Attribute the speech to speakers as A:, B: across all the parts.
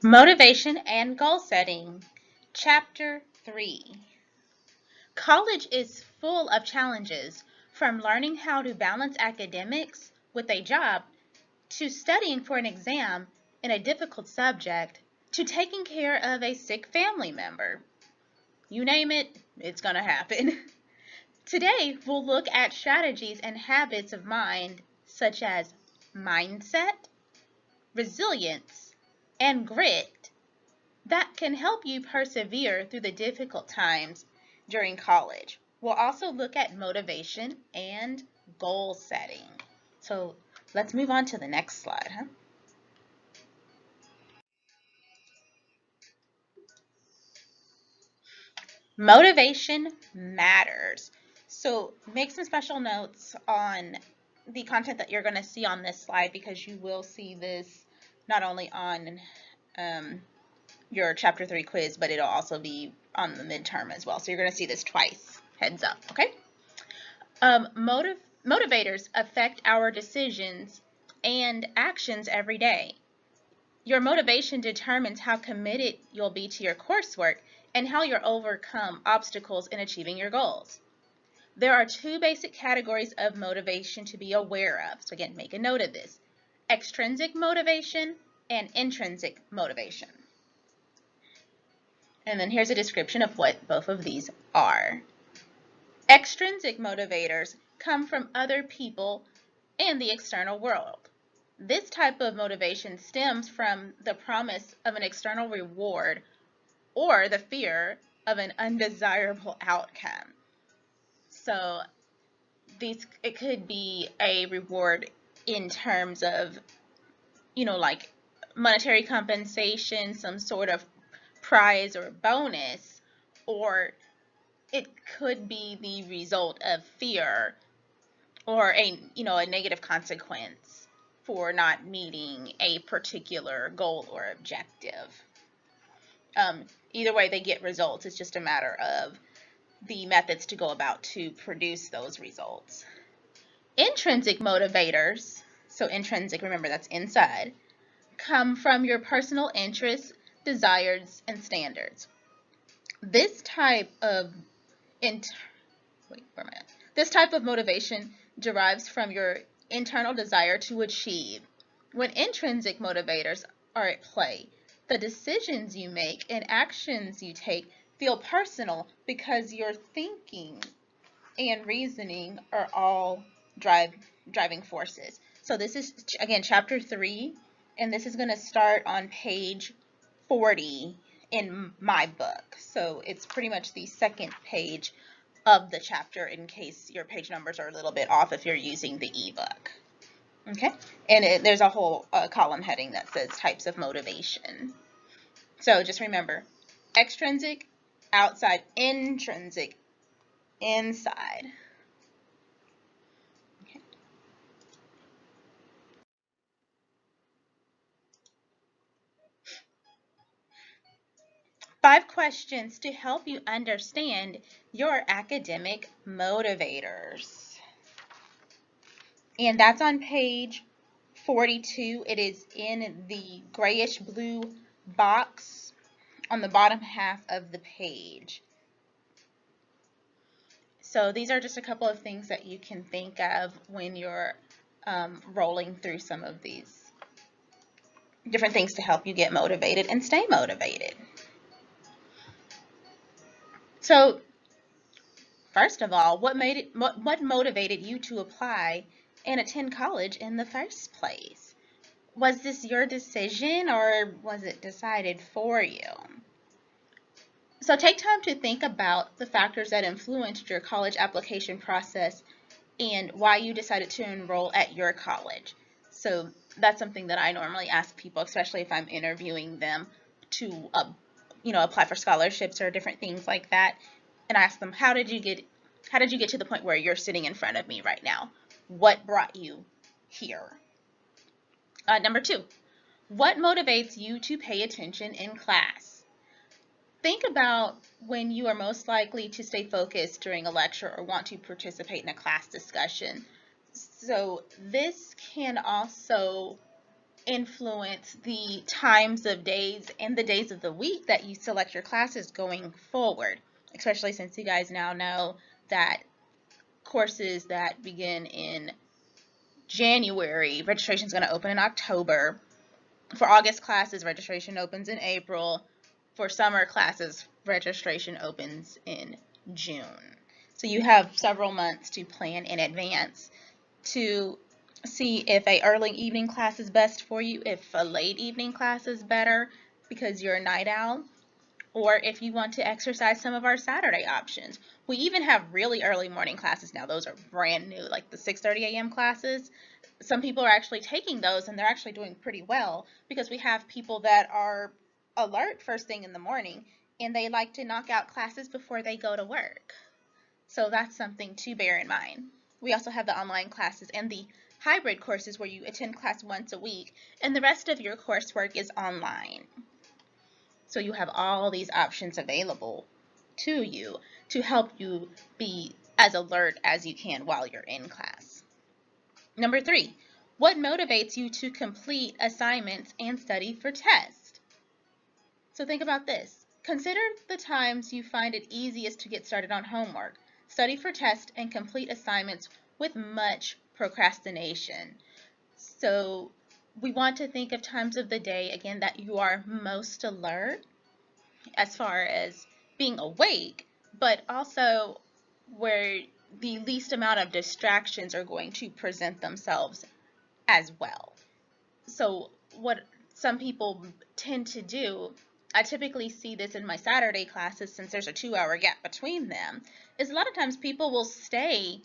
A: Motivation and Goal Setting, Chapter 3. College is full of challenges, from learning how to balance academics with a job, to studying for an exam in a difficult subject, to taking care of a sick family member. You name it, it's going to happen. Today, we'll look at strategies and habits of mind such as mindset, resilience, and grit that can help you persevere through the difficult times during college. We'll also look at motivation and goal setting. So let's move on to the next slide. Motivation matters. So make some special notes on the content that you're going to see on this slide, because you will see this not only on your Chapter 3 quiz, but it'll also be on the midterm as well. So you're going to see this twice. Heads up, okay? Motivators affect our decisions and actions every day. Your motivation determines how committed you'll be to your coursework and how you'll overcome obstacles in achieving your goals. There are two basic categories of motivation to be aware of. So again, make a note of this: extrinsic motivation and intrinsic motivation. And then here's a description of what both of these are. Extrinsic motivators come from other people and the external world. This type of motivation stems from the promise of an external reward or the fear of an undesirable outcome. So it could be a reward in terms of, like monetary compensation, some sort of prize or bonus, or it could be the result of fear or a negative consequence for not meeting a particular goal or objective. Either way, they get results. It's just a matter of the methods to go about to produce those results. Intrinsic motivators, so intrinsic, remember that's inside, come from your personal interests, desires, and standards. This type of motivation derives from your internal desire to achieve. When intrinsic motivators are at play, the decisions you make and actions you take feel personal because your thinking and reasoning are all driving forces. So this is, again, Chapter 3, and this is going to start on page 40 in my book. So it's pretty much the second page of the chapter, in case your page numbers are a little bit off if you're using the ebook. Okay, and there's a whole column heading that says types of motivation. So just remember, extrinsic, outside; intrinsic, inside. Okay. 5 questions to help you understand your academic motivators. And that's on page 42. It is in the grayish blue box on the bottom half of the page. So these are just a couple of things that you can think of when you're rolling through some of these different things to help you get motivated and stay motivated. So first of all, what motivated you to apply and attend college in the first place? Was this your decision, or was it decided for you? So take time to think about the factors that influenced your college application process and why you decided to enroll at your college. So that's something that I normally ask people, especially if I'm interviewing them, to apply for scholarships or different things like that. And I ask them, how did you get to the point where you're sitting in front of me right now? What brought you here? Number 2, what motivates you to pay attention in class? Think about when you are most likely to stay focused during a lecture or want to participate in a class discussion. So this can also influence the times of days and the days of the week that you select your classes going forward, especially since you guys now know that courses that begin in January, registration is going to open in October. For August classes, registration opens in April. For summer classes, registration opens in June. So you have several months to plan in advance to see if a early evening class is best for you, if a late evening class is better because you're a night owl, or if you want to exercise some of our Saturday options. We even have really early morning classes now. Those are brand new, like the 6:30 a.m. classes. Some people are actually taking those and they're actually doing pretty well because we have people that are alert first thing in the morning and they like to knock out classes before they go to work. So that's something to bear in mind. We also have the online classes and the hybrid courses where you attend class once a week and the rest of your coursework is online. So you have all these options available to you to help you be as alert as you can while you're in class. Number 3, what motivates you to complete assignments and study for tests? So think about this. Consider the times you find it easiest to get started on homework, study for tests, and complete assignments with much procrastination. So we want to think of times of the day, again, that you are most alert as far as being awake, but also where the least amount of distractions are going to present themselves as well. So what some people tend to do, I typically see this in my Saturday classes since there's a 2-hour gap between them, is a lot of times people will stay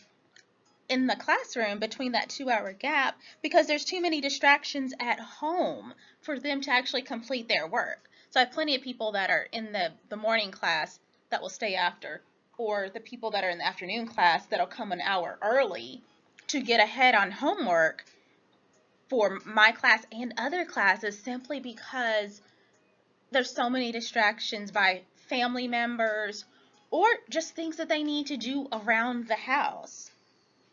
A: in the classroom between that 2-hour gap because there's too many distractions at home for them to actually complete their work. So I have plenty of people that are in the morning class that will stay after, or the people that are in the afternoon class that'll come an hour early to get ahead on homework for my class and other classes simply because there's so many distractions by family members or just things that they need to do around the house.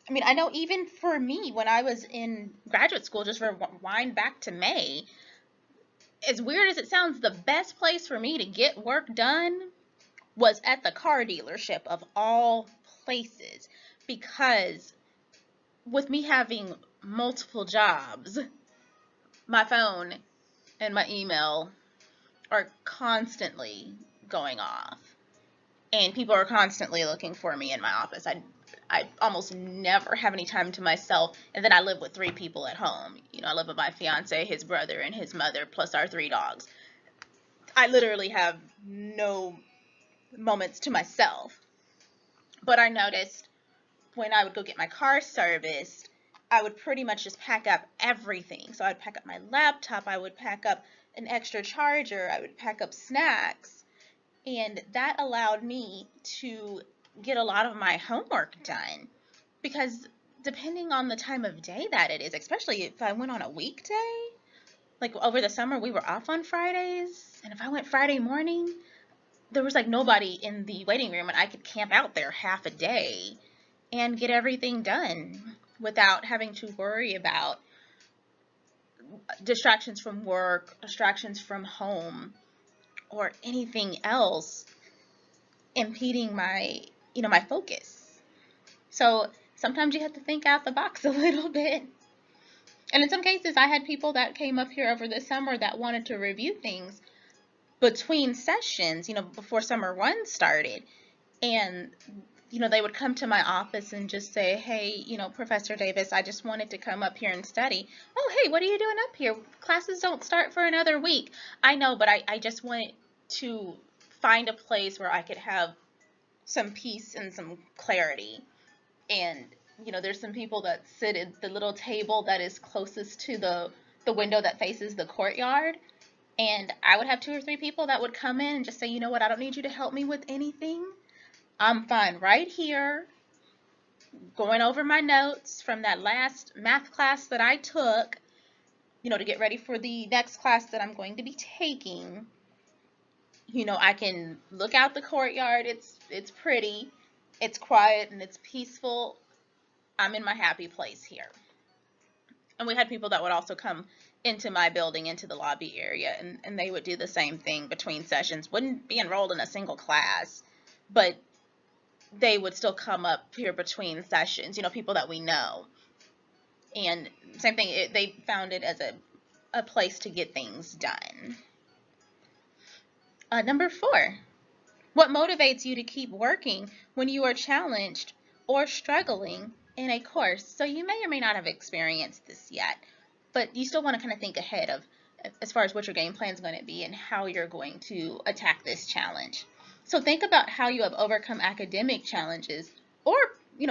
A: I mean, I know even for me, when I was in graduate school, just rewind back to May, as weird as it sounds, the best place for me to get work done was at the car dealership of all places, because with me having multiple jobs, my phone and my email are constantly going off, and people are constantly looking for me in my office. I almost never have any time to myself, and then I live with 3 people at home. You know, I live with my fiance, his brother, and his mother, plus our 3 dogs. I literally have no moments to myself. But I noticed when I would go get my car serviced, I would pretty much just pack up everything. So I'd pack up my laptop, I would pack up an extra charger, I would pack up snacks, and that allowed me to get a lot of my homework done, because depending on the time of day that it is, especially if I went on a weekday, like over the summer we were off on Fridays, and if I went Friday morning, there was like nobody in the waiting room and I could camp out there half a day and get everything done without having to worry about distractions from work, distractions from home, or anything else impeding my, my focus. So sometimes you have to think out the box a little bit. And in some cases, I had people that came up here over the summer that wanted to review things between sessions, before summer 1 started. And, they would come to my office and just say, hey, Professor Davis, I just wanted to come up here and study. Oh, hey, what are you doing up here? Classes don't start for another week. I know, but I just wanted to find a place where I could have some peace and some clarity. And, there's some people that sit at the little table that is closest to the window that faces the courtyard. And I would have 2 or 3 people that would come in and just say, you know what, I don't need you to help me with anything. I'm fine right here going over my notes from that last math class that I took, to get ready for the next class that I'm going to be taking. I can look out the courtyard. It's pretty, it's quiet, and it's peaceful. I'm in my happy place here. And we had people that would also come into my building, into the lobby area, and they would do the same thing between sessions. Wouldn't be enrolled in a single class, but they would still come up here between sessions, people that we know. And same thing, they found it as a place to get things done. Number 4, what motivates you to keep working when you are challenged or struggling in a course? So you may or may not have experienced this yet, but you still want to kind of think ahead of as far as what your game plan is going to be and how you're going to attack this challenge. So think about how you have overcome academic challenges or,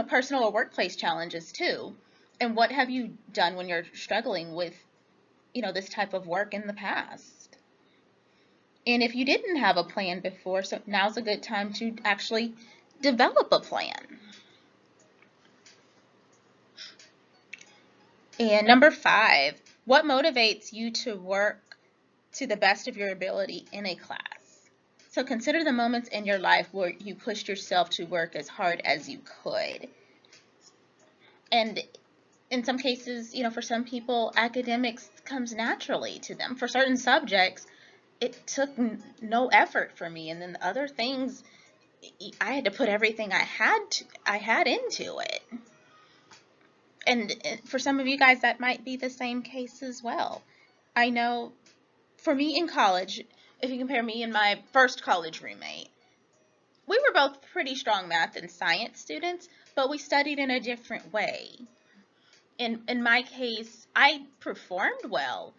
A: personal or workplace challenges too. And what have you done when you're struggling with, this type of work in the past? And if you didn't have a plan before, so now's a good time to actually develop a plan. And number 5, what motivates you to work to the best of your ability in a class? So consider the moments in your life where you pushed yourself to work as hard as you could. And in some cases, for some people, academics comes naturally to them. For certain subjects, it took no effort for me, and then the other things, I had to put everything I had into it. And for some of you guys, that might be the same case as well. I know for me in college, if you compare me and my first college roommate, we were both pretty strong math and science students, but we studied in a different way. In my case, I performed well,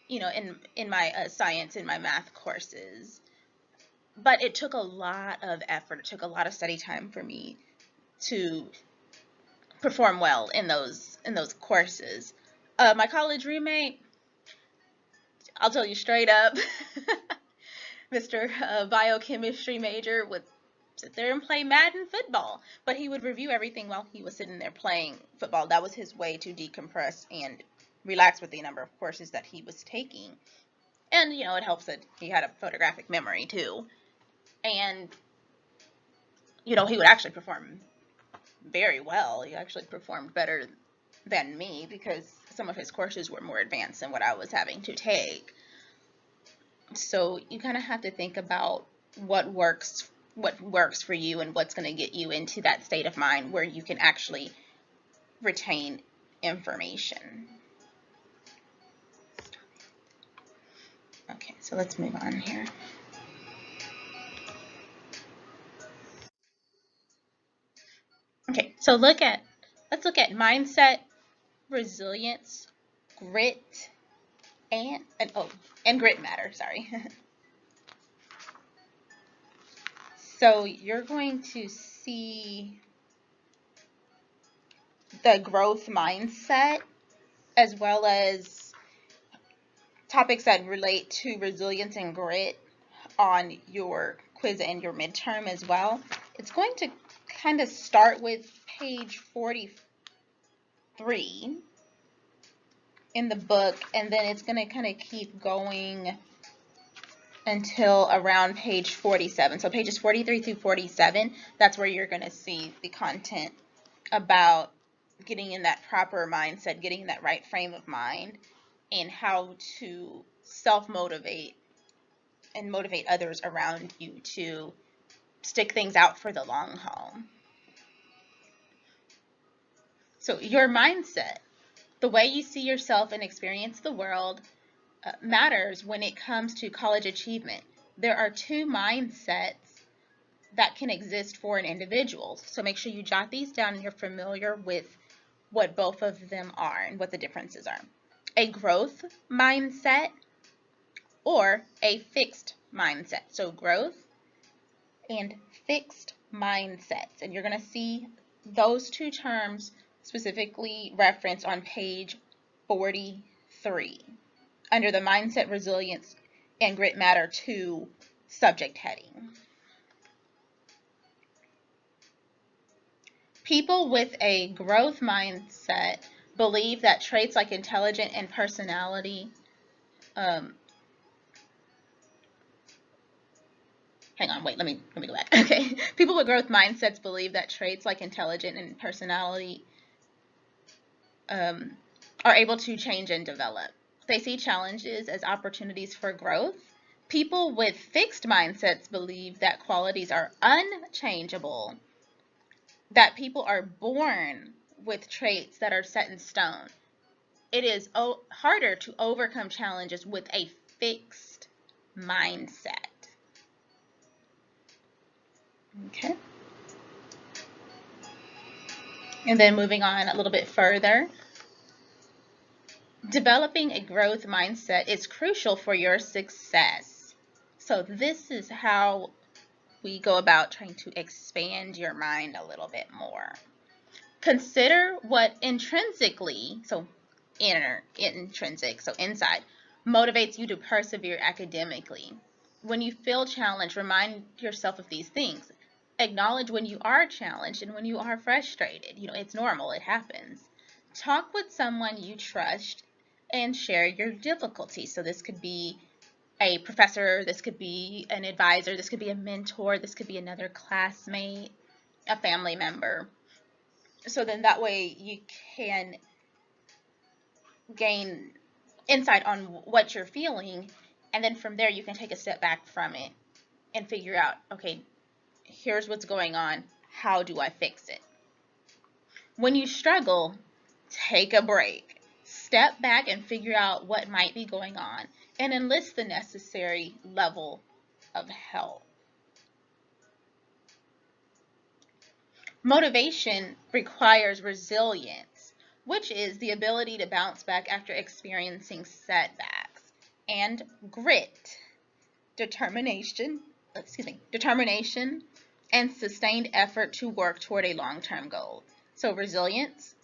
A: in my science and my math courses, but it took a lot of effort. It took a lot of study time for me to perform well in those courses. My college roommate, I'll tell you straight up, Mr. Biochemistry major would sit there and play Madden football, but he would review everything while he was sitting there playing football. That was his way to decompress and relax with the number of courses that he was taking. And, it helps that he had a photographic memory too. And, he would actually perform very well. He actually performed better than me because some of his courses were more advanced than what I was having to take. So you kind of have to think about what works for you and what's going to get you into that state of mind where you can actually retain information. Okay, so let's move on here. Okay, so let's look at mindset, resilience, grit, and grit matter, sorry. So you're going to see the growth mindset as well as topics that relate to resilience and grit on your quiz and your midterm as well. It's going to kind of start with page 43 in the book, and then it's going to kind of keep going until around page 47. So pages 43 through 47, that's where you're going to see the content about getting in that proper mindset, getting in that right frame of mind, and how to self-motivate and motivate others around you to stick things out for the long haul. So your mindset, the way you see yourself and experience the world, matters when it comes to college achievement. There are 2 mindsets that can exist for an individual. So make sure you jot these down and you're familiar with what both of them are and what the differences are. A growth mindset or a fixed mindset. So growth and fixed mindsets. And you're going to see those 2 terms specifically referenced on page 43 under the Mindset, Resilience, and Grit Matter 2 subject heading. People with a growth mindset believe that traits like intelligence and personality hang on, wait, let me go back. Okay. People with growth mindsets believe that traits like intelligence and personality are able to change and develop. They see challenges as opportunities for growth. People with fixed mindsets believe that qualities are unchangeable, that people are born with traits that are set in stone. It is harder to overcome challenges with a fixed mindset. Okay. And then moving on a little bit further, developing a growth mindset is crucial for your success. So this is how we go about trying to expand your mind a little bit more. Consider what intrinsically, so intrinsic, so inside, motivates you to persevere academically. When you feel challenged, remind yourself of these things. Acknowledge when you are challenged and when you are frustrated. It's normal, it happens. Talk with someone you trust and share your difficulties. So this could be a professor, this could be an advisor, this could be a mentor, this could be another classmate, a family member. So then that way you can gain insight on what you're feeling, and then from there you can take a step back from it and figure out, okay, here's what's going on, how do I fix it? When you struggle, take a break. Step back and figure out what might be going on and enlist the necessary level of help. Motivation requires resilience, which is the ability to bounce back after experiencing setbacks, and grit, determination and sustained effort to work toward a long-term goal. So resilience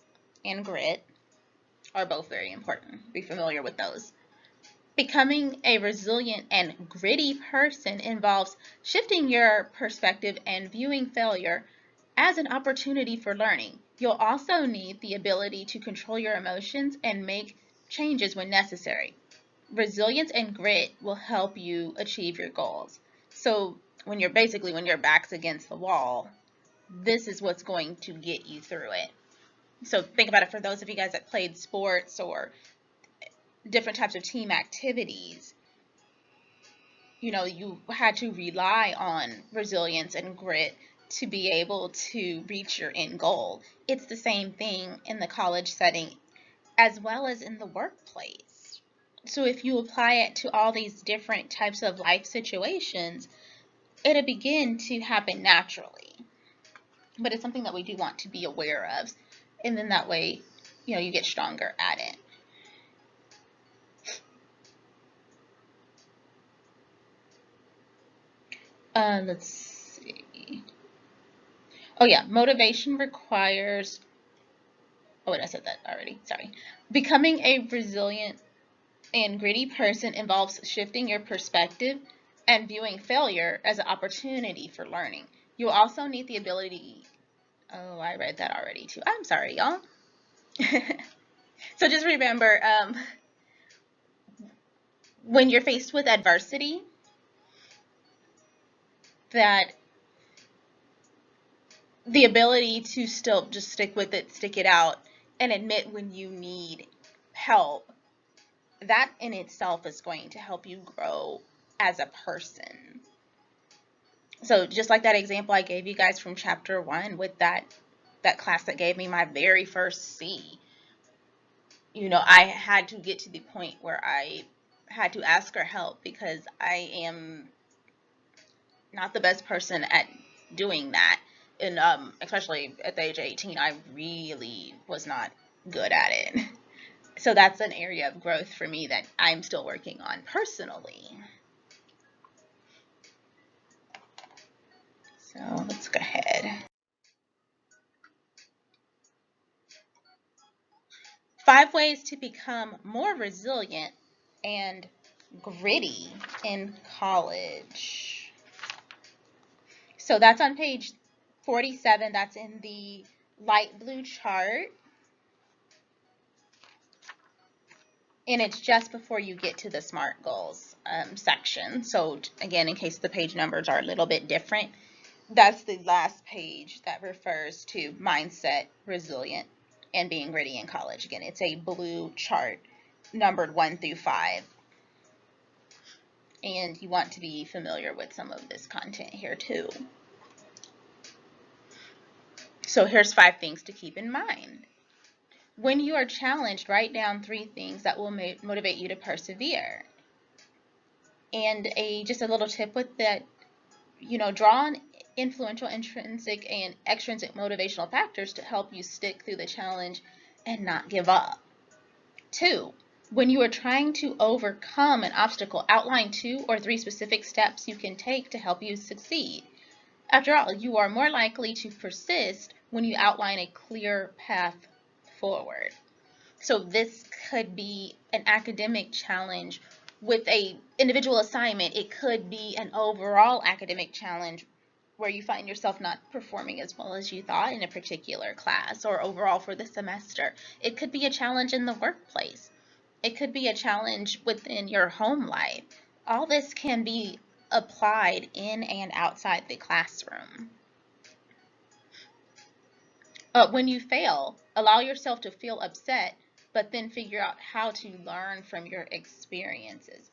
A: and grit are both very important. Be familiar with those. Becoming a resilient and gritty person involves shifting your perspective and viewing failure as an opportunity for learning. You'll also need the ability to control your emotions and make changes when necessary. Resilience and grit will help you achieve your goals. So when your back's against the wall, this is what's going to get you through it. So think about it for those of you guys that played sports or different types of team activities. You had to rely on resilience and grit to be able to reach your end goal. It's the same thing in the college setting as well as in the workplace. So if you apply it to all these different types of life situations, it'll begin to happen naturally. But it's something that we do want to be aware of. And then that way, you get stronger at it. Let's see. Oh yeah, motivation requires, oh wait, I said that already, sorry. Becoming a resilient and gritty person involves shifting your perspective and viewing failure as an opportunity for learning. You also need the ability, oh, I read that already too. I'm sorry, y'all. So just remember, when you're faced with adversity, that the ability to still just stick with it, stick it out, and admit when you need help, that in itself is going to help you grow as a person. So just like that example I gave you guys from chapter 1 with that class that gave me my very first C, I had to get to the point where I had to ask for help because I am not the best person at doing that. And especially at the age of 18, I really was not good at it. So that's an area of growth for me that I'm still working on personally. So let's go ahead. 5 ways to become more resilient and gritty in college. So that's on page 47. That's in the light blue chart. And it's just before you get to the SMART goals section. So again, in case the page numbers are a little bit different, that's the last page that refers to mindset, resilient, and being gritty in college. Again, it's a blue chart numbered 1 through 5. And you want to be familiar with some of this content here too. So here's 5 things to keep in mind. When you are challenged, write down 3 things that will motivate you to persevere. And just a little tip with that, draw on influential intrinsic and extrinsic motivational factors to help you stick through the challenge and not give up. 2, when you are trying to overcome an obstacle, outline 2 or 3 specific steps you can take to help you succeed. After all, you are more likely to persist when you outline a clear path forward. So this could be an academic challenge with an individual assignment. It could be an overall academic challenge where you find yourself not performing as well as you thought in a particular class or overall for the semester. It could be a challenge in the workplace. It could be a challenge within your home life. All this can be applied in and outside the classroom. When you fail, allow yourself to feel upset, but then figure out how to learn from your experiences.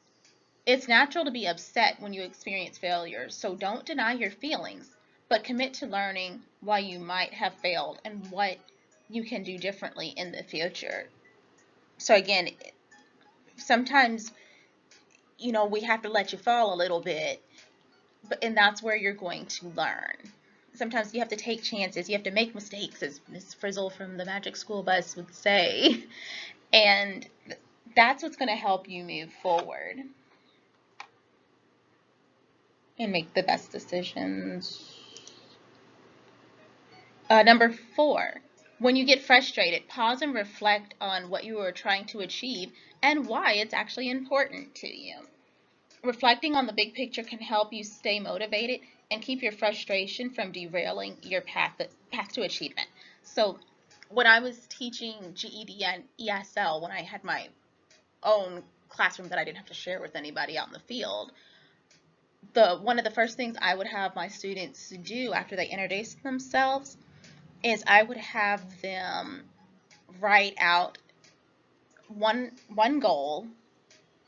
A: It's natural to be upset when you experience failure, so don't deny your feelings, but commit to learning why you might have failed and what you can do differently in the future. So again, sometimes, we have to let you fall a little bit, and that's where you're going to learn. Sometimes you have to take chances. You have to make mistakes, as Miss Frizzle from the Magic School Bus would say. And that's what's going to help you move forward and make the best decisions. Number 4, when you get frustrated, pause and reflect on what you are trying to achieve and why it's actually important to you. Reflecting on the big picture can help you stay motivated and keep your frustration from derailing your path to achievement. So when I was teaching GED and ESL, when I had my own classroom that I didn't have to share with anybody out in the field, one of the first things I would have my students do after they introduce themselves is I would have them write out one goal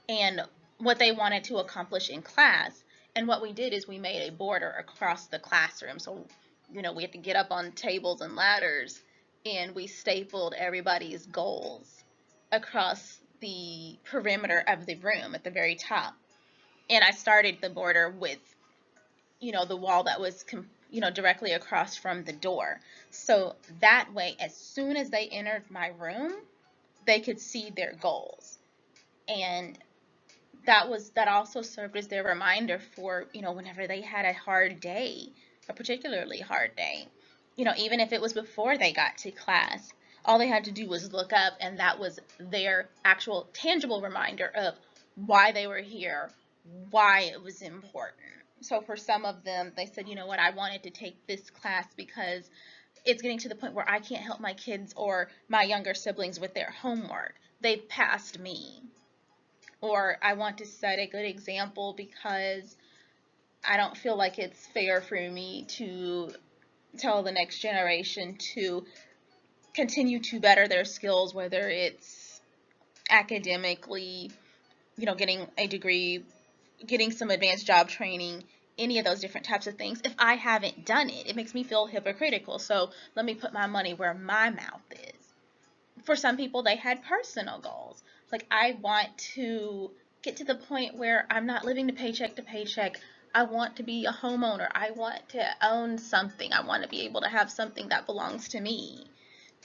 A: and what they wanted to accomplish in class. And what we did is we made a border across the classroom. So, we had to get up on tables and ladders, and we stapled everybody's goals across the perimeter of the room at the very top. And I started the border with, the wall that was, directly across from the door. So that way, as soon as they entered my room, they could see their goals. And that also served as their reminder for, whenever they had a hard day, a particularly hard day, even if it was before they got to class, all they had to do was look up, and that was their actual tangible reminder of why they were here, why it was important. So for some of them, they said, I wanted to take this class because it's getting to the point where I can't help my kids or my younger siblings with their homework. They've passed me. Or I want to set a good example because I don't feel like it's fair for me to tell the next generation to continue to better their skills, whether it's academically, getting a degree, getting some advanced job training, any of those different types of things. If I haven't done it, it makes me feel hypocritical. So let me put my money where my mouth is. For some people, they had personal goals. Like, I want to get to the point where I'm not living paycheck to paycheck. I want to be a homeowner. I want to own something. I want to be able to have something that belongs to me.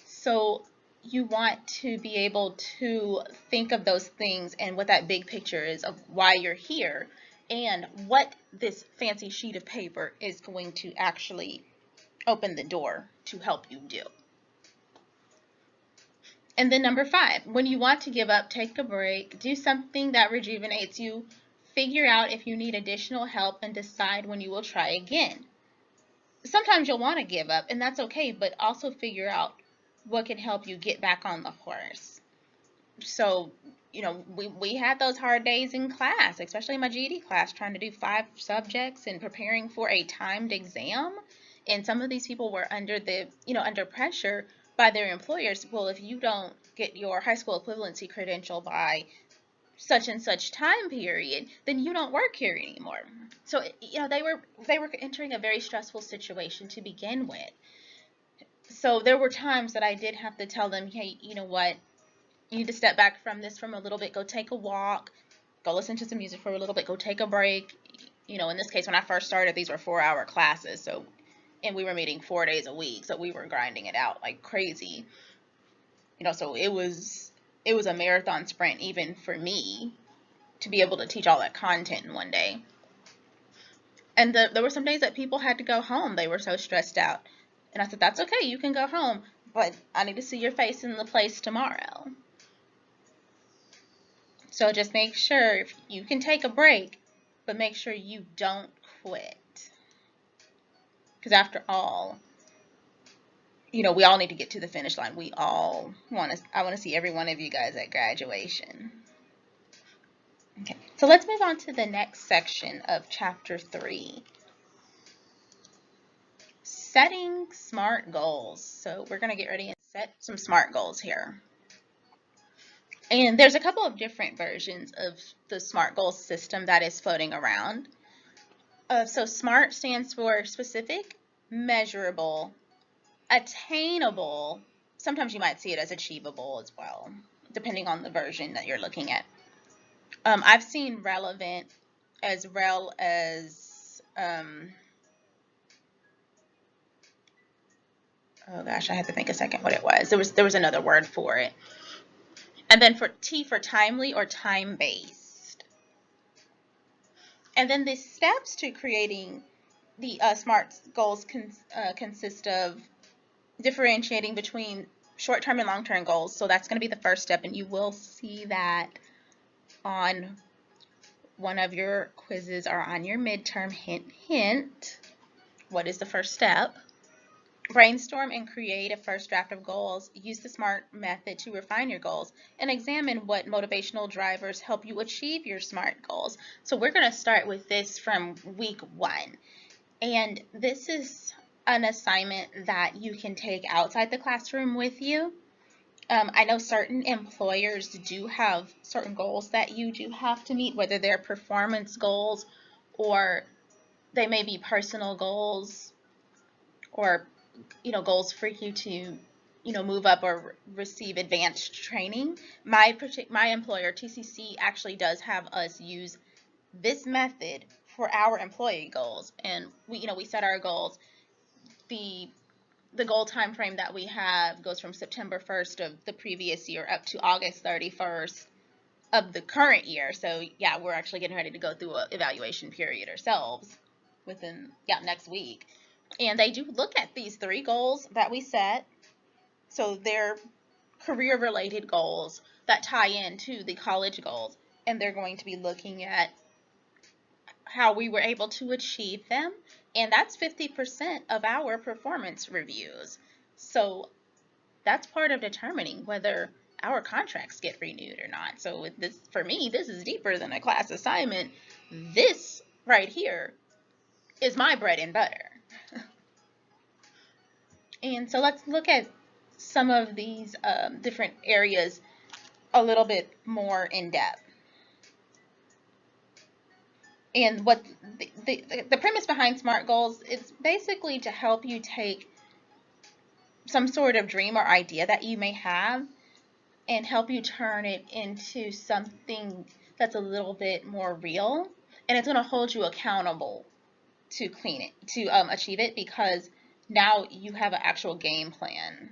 A: So you want to be able to think of those things and what that big picture is of why you're here and what this fancy sheet of paper is going to actually open the door to help you do. And then number 5, when you want to give up, take a break, do something that rejuvenates you, figure out if you need additional help, and decide when you will try again. Sometimes you'll want to give up, and that's okay, but also figure out what can help you get back on the horse. So, we had those hard days in class, especially in my GED class, trying to do 5 subjects and preparing for a timed exam. And some of these people were under pressure by their employers, well, if you don't get your high school equivalency credential by such and such time period, then you don't work here anymore. So, they were entering a very stressful situation to begin with. So there were times that I did have to tell them, hey, you know what, you need to step back from this from a little bit, go take a walk, go listen to some music for a little bit, go take a break. In this case, when I first started, these were 4-hour classes, and we were meeting 4 days a week, so we were grinding it out like crazy. So it was a marathon sprint even for me to be able to teach all that content in one day. And there were some days that people had to go home. They were so stressed out. And I said, that's okay, you can go home, but I need to see your face in the place tomorrow. So just make sure you can take a break, but make sure you don't quit. Because after all, we all need to get to the finish line. I want to see every one of you guys at graduation. Okay, so let's move on to the next section of chapter 3. Setting SMART goals. So we're going to get ready and set some SMART goals here. And there's a couple of different versions of the SMART goals system that is floating around. So SMART stands for specific, measurable, attainable. Sometimes you might see it as achievable as well, depending on the version that you're looking at. I've seen relevant as well as, oh gosh, I had to think a second what it was. There was another word for it. And then for T for timely or time-based. And then the steps to creating the SMART goals consist of differentiating between short-term and long-term goals. So that's going to be the first step, and you will see that on one of your quizzes or on your midterm. Hint, hint. What is the first step? Brainstorm and create a first draft of goals. Use the SMART method to refine your goals and examine what motivational drivers help you achieve your SMART goals. So we're going to start with this from week 1. And this is an assignment that you can take outside the classroom with you. I know certain employers do have certain goals that you do have to meet, whether they're performance goals or they may be personal goals or goals for you to move up or receive advanced training. My employer, TCC, actually does have us use this method for our employee goals, and we set our goals. The goal time frame that we have goes from September 1st of the previous year up to August 31st of the current year. So yeah, we're actually getting ready to go through an evaluation period ourselves within next week. And they do look at these 3 goals that we set. So they're career-related goals that tie into the college goals. And they're going to be looking at how we were able to achieve them. And that's 50% of our performance reviews. So that's part of determining whether our contracts get renewed or not. So for me, this is deeper than a class assignment. This right here is my bread and butter. And so let's look at some of these different areas a little bit more in depth. And what the premise behind SMART goals is basically to help you take some sort of dream or idea that you may have and help you turn it into something that's a little bit more real. And it's going to hold you accountable to achieve it, because now you have an actual game plan.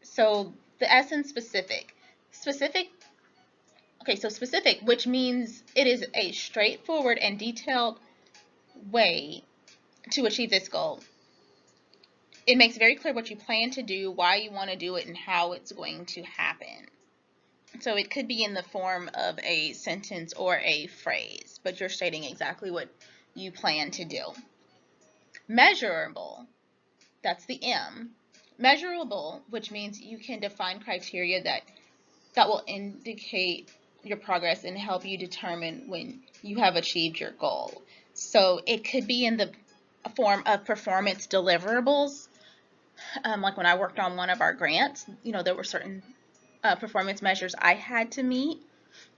A: So the S in specific. Okay, so specific, which means it is a straightforward and detailed way to achieve this goal. It makes very clear what you plan to do, why you want to do it, and how it's going to happen. So it could be in the form of a sentence or a phrase, but you're stating exactly what you plan to do. Measurable, that's the M. Measurable, which means you can define criteria that will indicate your progress and help you determine when you have achieved your goal. So it could be in the form of performance deliverables. Like when I worked on one of our grants, there were certain performance measures I had to meet.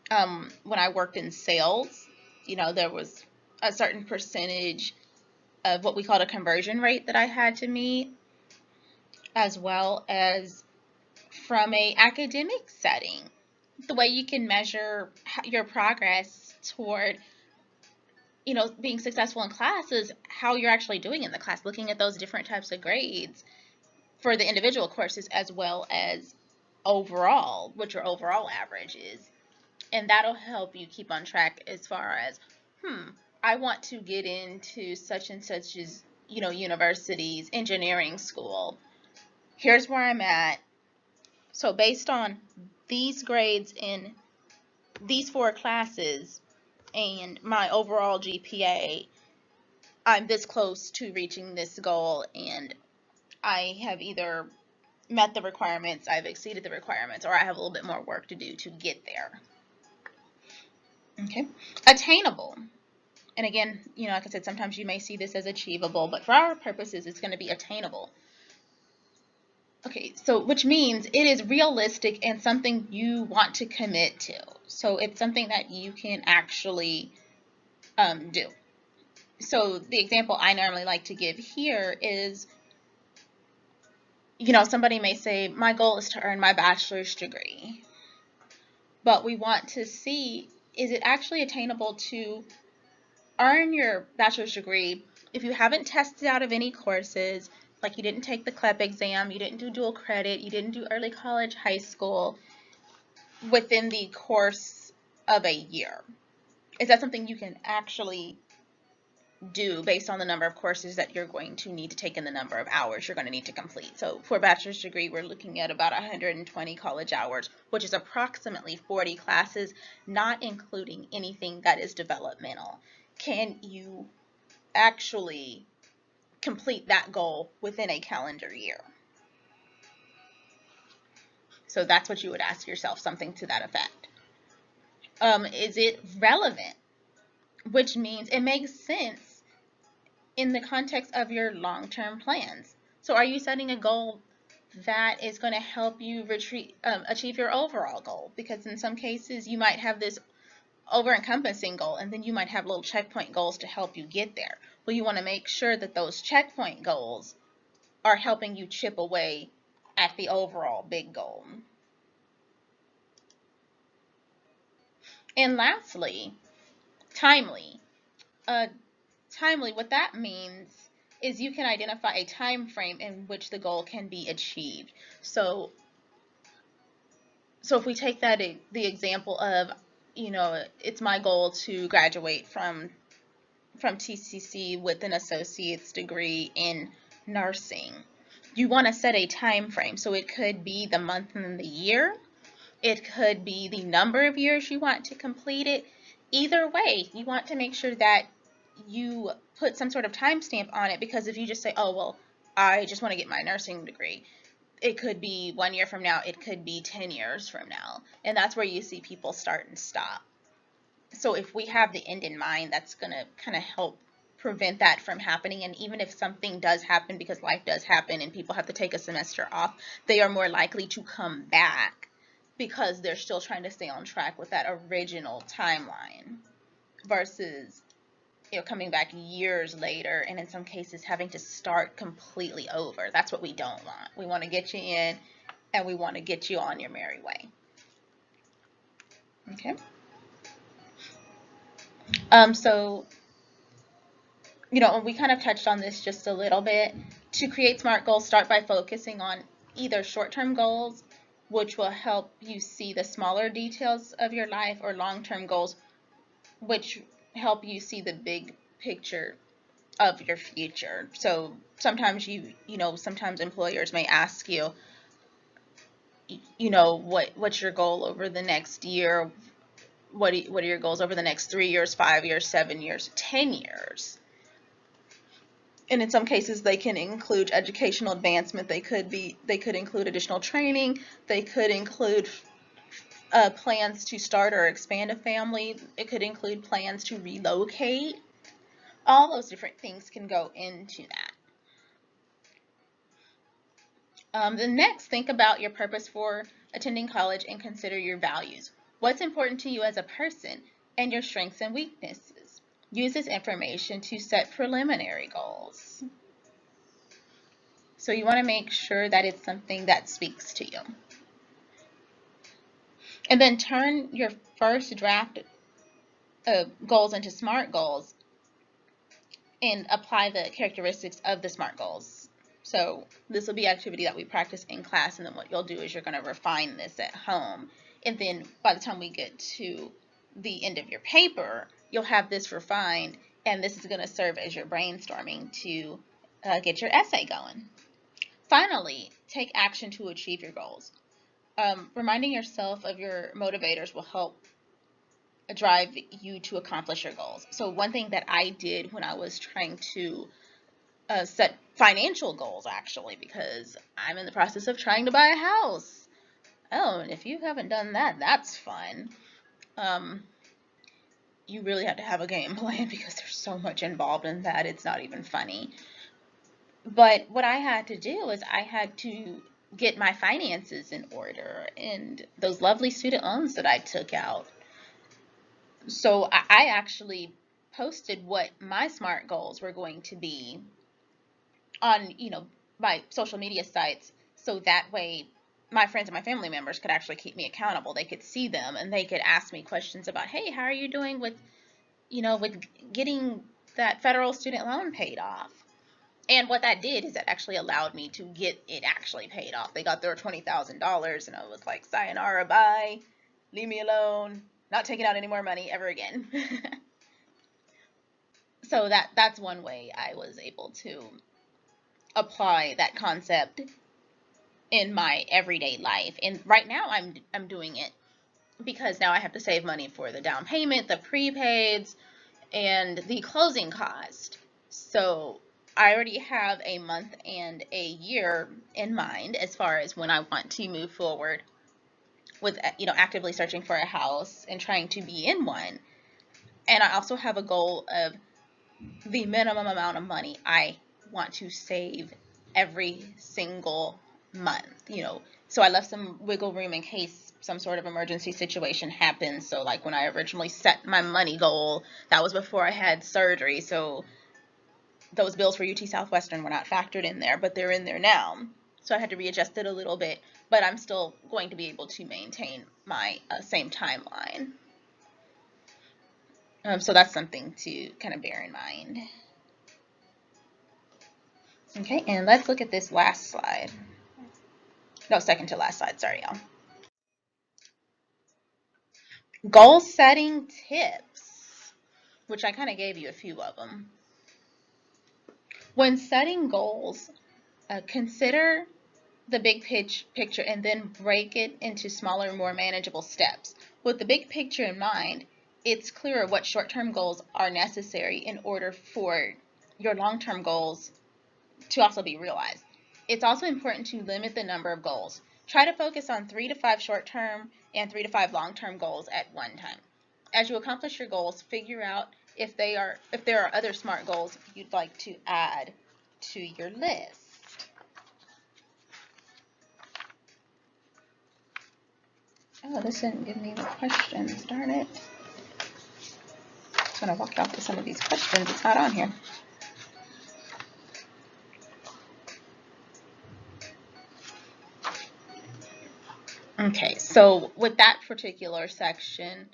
A: When I worked in sales, there was a certain percentage of what we called a conversion rate that I had to meet, as well as from a academic setting. The way you can measure your progress toward being successful in class is how you're actually doing in the class, looking at those different types of grades for the individual courses as well as overall, what your overall average is. And that'll help you keep on track as far as, I want to get into such and such as, universities, engineering school. Here's where I'm at. So based on these grades in these 4 classes and my overall GPA, I'm this close to reaching this goal, and I have either met the requirements, I've exceeded the requirements, or I have a little bit more work to do to get there. Okay, attainable. And again, like I said, sometimes you may see this as achievable, but for our purposes, it's going to be attainable. Okay, so which means it is realistic and something you want to commit to. So it's something that you can actually do. So the example I normally like to give here is, somebody may say, my goal is to earn my bachelor's degree. But we want to see, is it actually attainable to earn your bachelor's degree if you haven't tested out of any courses, like you didn't take the CLEP exam, you didn't do dual credit, you didn't do early college, high school, within the course of a year? Is that something you can actually do based on the number of courses that you're going to need to take and the number of hours you're going to need to complete? So for a bachelor's degree, we're looking at about 120 college hours, which is approximately 40 classes, not including anything that is developmental. Can you actually complete that goal within a calendar year? So that's what you would ask yourself, something to that effect. Is it relevant? Which means it makes sense in the context of your long-term plans. So are you setting a goal that is going to help you achieve your overall goal? Because in some cases you might have this over-encompassing goal, and then you might have little checkpoint goals to help you get there. Well, you want to make sure that those checkpoint goals are helping you chip away at the overall big goal. And lastly, timely. Timely, what that means is you can identify a time frame in which the goal can be achieved. So if we take the example of, it's my goal to graduate from TCC with an associate's degree in nursing. You want to set a time frame. So it could be the month and the year. It could be the number of years you want to complete it. Either way, you want to make sure that you put some sort of timestamp on it, because if you just say, oh, well, I just want to get my nursing degree, it could be 1 year from now, it could be 10 years from now, and that's where you see people start and stop. So if we have the end in mind, that's going to kind of help prevent that from happening. And even if something does happen, because life does happen and people have to take a semester off, they are more likely to come back because they're still trying to stay on track with that original timeline versus coming back years later and in some cases having to start completely over. That's what we don't want. We want to get you in and we want to get you on your merry way. Okay. So, we kind of touched on this just a little bit. To create SMART goals, start by focusing on either short-term goals, which will help you see the smaller details of your life, or long-term goals, which help you see the big picture of your future. So sometimes sometimes employers may ask you, what's your goal over the next year? What are your goals over the next 3 years, 5 years, 7 years, 10 years? And in some cases, they can include educational advancement. They could include additional training. They could include plans to start or expand a family. It could include plans to relocate. All those different things can go into that. Then next, think about your purpose for attending college and consider your values. What's important to you as a person and your strengths and weaknesses. Use this information to set preliminary goals. So you want to make sure that it's something that speaks to you. And then turn your first draft goals into SMART goals and apply the characteristics of the SMART goals. So this will be activity that we practice in class, and then what you'll do is you're going to refine this at home. And then by the time we get to the end of your paper, you'll have this refined, and this is going to serve as your brainstorming to get your essay going. Finally, take action to achieve your goals. Reminding yourself of your motivators will help drive you to accomplish your goals. So one thing that I did when I was trying to set financial goals, actually, because I'm in the process of trying to buy a house. Oh, and if you haven't done that, that's fun. You really have to have a game plan because there's so much involved in that, it's not even funny. But what I had to do is I had to get my finances in order and those lovely student loans that I took out. So I actually posted what my SMART goals were going to be on, my social media sites, so that way my friends and my family members could actually keep me accountable. They could see them and they could ask me questions about, hey, how are you doing with, with getting that federal student loan paid off? And what that did is that actually allowed me to get it actually paid off. They got their $20,000 and I was like, sayonara, bye, leave me alone, not taking out any more money ever again. So that's one way I was able to apply that concept in my everyday life. And right now I'm doing it because now I have to save money for the down payment, the prepaids, and the closing cost. So I already have a month and a year in mind as far as when I want to move forward with, actively searching for a house and trying to be in one. And I also have a goal of the minimum amount of money I want to save every single month, So I left some wiggle room in case some sort of emergency situation happens. So like when I originally set my money goal, that was before I had surgery. So those bills for UT Southwestern were not factored in there, but they're in there now. So I had to readjust it a little bit, but I'm still going to be able to maintain my same timeline. So that's something to kind of bear in mind. Okay, and let's look at this last slide. No, second to last slide, sorry, y'all. Goal setting tips, which I kind of gave you a few of them. When setting goals, consider the big picture and then break it into smaller, more manageable steps. With the big picture in mind, it's clearer what short-term goals are necessary in order for your long-term goals to also be realized. It's also important to limit the number of goals. Try to focus on 3 to 5 short-term and 3 to 5 long-term goals at one time. As you accomplish your goals, figure out if there are other SMART goals you'd like to add to your list. Oh, this didn't give me the questions, darn it. When I walked off to some of these questions, it's not on here. Okay, so with that particular section,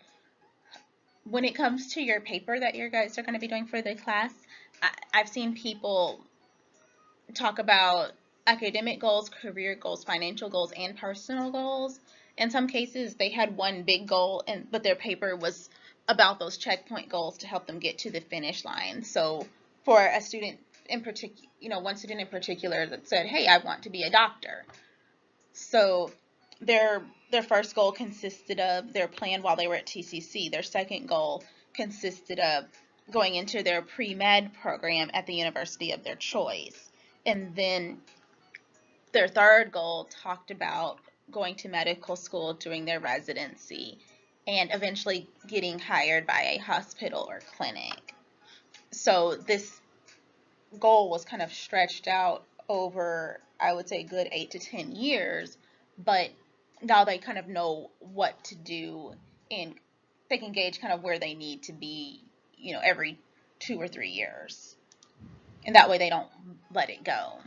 A: when it comes to your paper that you guys are going to be doing for the class, I've seen people talk about academic goals, career goals, financial goals, and personal goals. In some cases, they had one big goal, but their paper was about those checkpoint goals to help them get to the finish line. So for a student in particular, one student in particular that said, hey, I want to be a doctor. So their first goal consisted of their plan while they were at TCC. Their second goal consisted of going into their pre-med program at the university of their choice. And then their third goal talked about going to medical school, doing their residency, and eventually getting hired by a hospital or clinic. So this goal was kind of stretched out over, I would say, a good 8 to 10 years, but now they kind of know what to do, and they can gauge kind of where they need to be, every 2 or 3 years. And that way they don't let it go.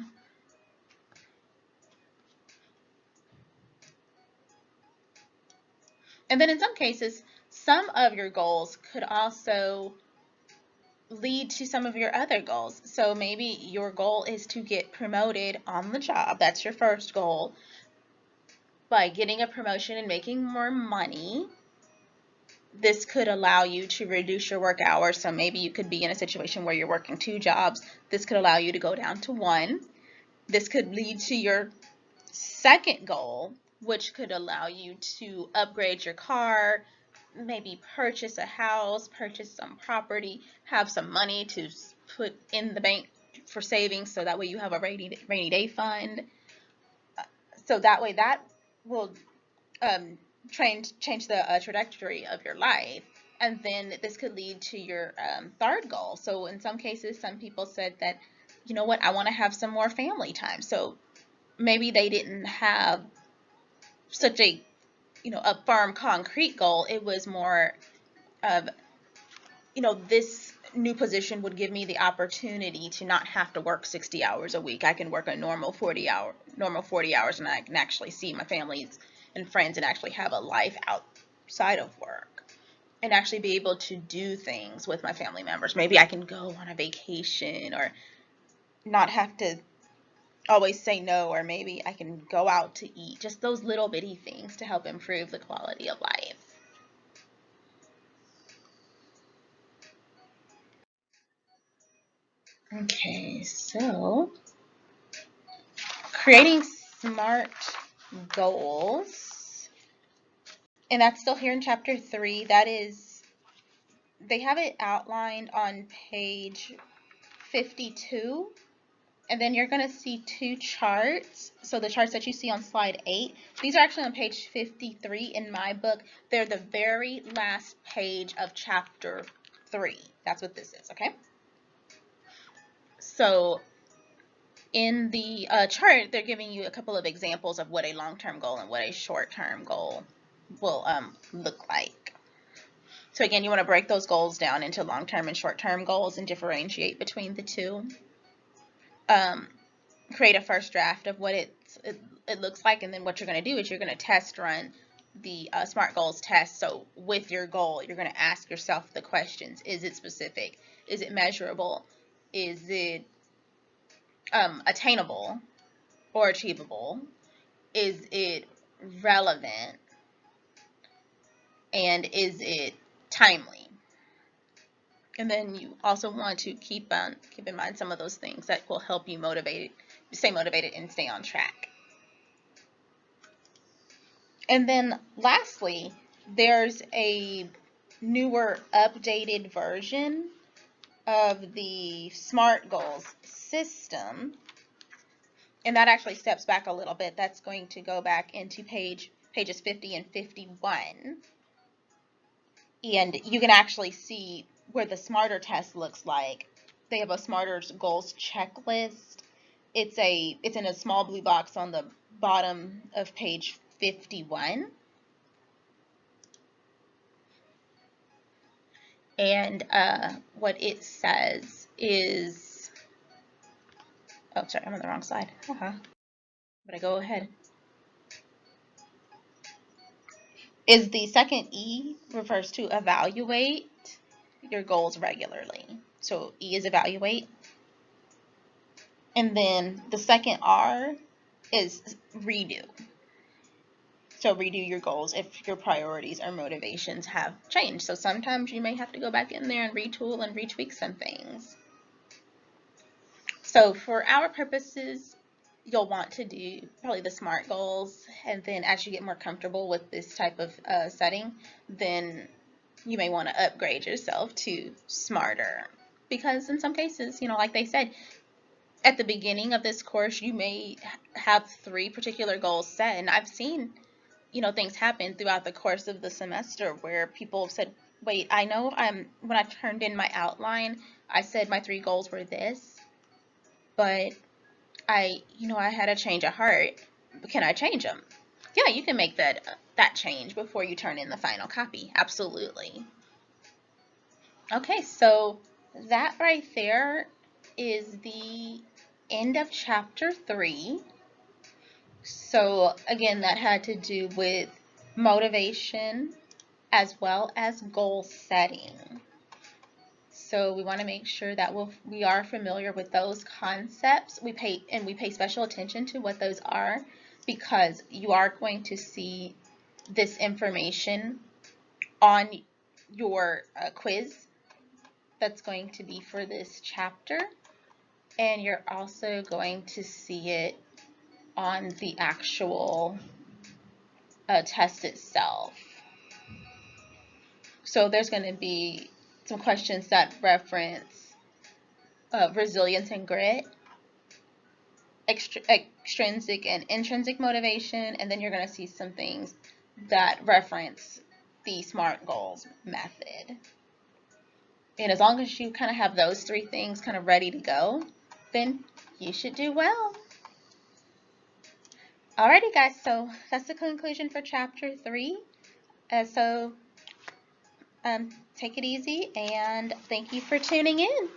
A: And then in some cases, some of your goals could also lead to some of your other goals. So maybe your goal is to get promoted on the job. That's your first goal. By getting a promotion and making more money, this could allow you to reduce your work hours. So maybe you could be in a situation where you're working 2 jobs. This could allow you to go down to 1. This could lead to your second goal, which could allow you to upgrade your car, maybe purchase a house, purchase some property, have some money to put in the bank for savings, so that way you have a rainy day fund. So that way that will change the trajectory of your life. And then this could lead to your third goal. So in some cases, some people said that, you know what, I want to have some more family time. So maybe they didn't have such a firm, concrete goal. It was more of, this new position would give me the opportunity to not have to work 60 hours a week. I can work a normal 40 hours, and I can actually see my family and friends and actually have a life outside of work and actually be able to do things with my family members. Maybe I can go on a vacation or not have to always say no, or maybe I can go out to eat. Just those little bitty things to help improve the quality of life. Okay, so creating SMART goals, and that's still here in chapter 3. That is, they have it outlined on page 52, and then you're going to see 2 charts. So the charts that you see on slide 8, these are actually on page 53 in my book. They're the very last page of chapter 3. That's what this is, okay? So in the chart, they're giving you a couple of examples of what a long-term goal and what a short-term goal will look like. So again, you want to break those goals down into long-term and short-term goals and differentiate between the two. Create a first draft of what it looks like, and then what you're going to do is you're going to test run the SMART goals test. So with your goal, you're going to ask yourself the questions. Is it specific? Is it measurable? Is it attainable or achievable? Is it relevant? And is it timely? And then you also want to keep in mind some of those things that will help you stay motivated and stay on track. And then lastly, there's a newer, updated version of the SMART goals system, and that actually steps back a little bit. That's going to go back into pages 50 and 51, and you can actually see where the SMARTer test looks like. They have a SMARTer goals checklist. It's in a small blue box on the bottom of page 51. And what it says is, oh, sorry, I'm on the wrong slide. But I go ahead. Is the second E refers to evaluate your goals regularly. So E is evaluate. And then the second R is redo. So redo your goals if your priorities or motivations have changed. So sometimes you may have to go back in there and retool and retweak some things. So for our purposes, you'll want to do probably the SMART goals, and then as you get more comfortable with this type of setting, then you may want to upgrade yourself to SMARTer. Because in some cases, like they said, at the beginning of this course, you may have 3 particular goals set, and I've seen things happen throughout the course of the semester where people have said, wait, I know when I turned in my outline, I said my 3 goals were this, but I had a change of heart. Can I change them? Yeah, you can make that change before you turn in the final copy. Absolutely. Okay, so that right there is the end of chapter 3. So again, that had to do with motivation as well as goal setting. So we want to make sure that we are familiar with those concepts. We pay special attention to what those are, because you are going to see this information on your quiz that's going to be for this chapter, and you're also going to see it on the actual test itself. So there's going to be some questions that reference resilience and grit, extrinsic and intrinsic motivation, and then you're going to see some things that reference the SMART goals method. And as long as you kind of have those 3 things kind of ready to go, then you should do well. Alrighty guys, so that's the conclusion for chapter 3. So take it easy, and thank you for tuning in.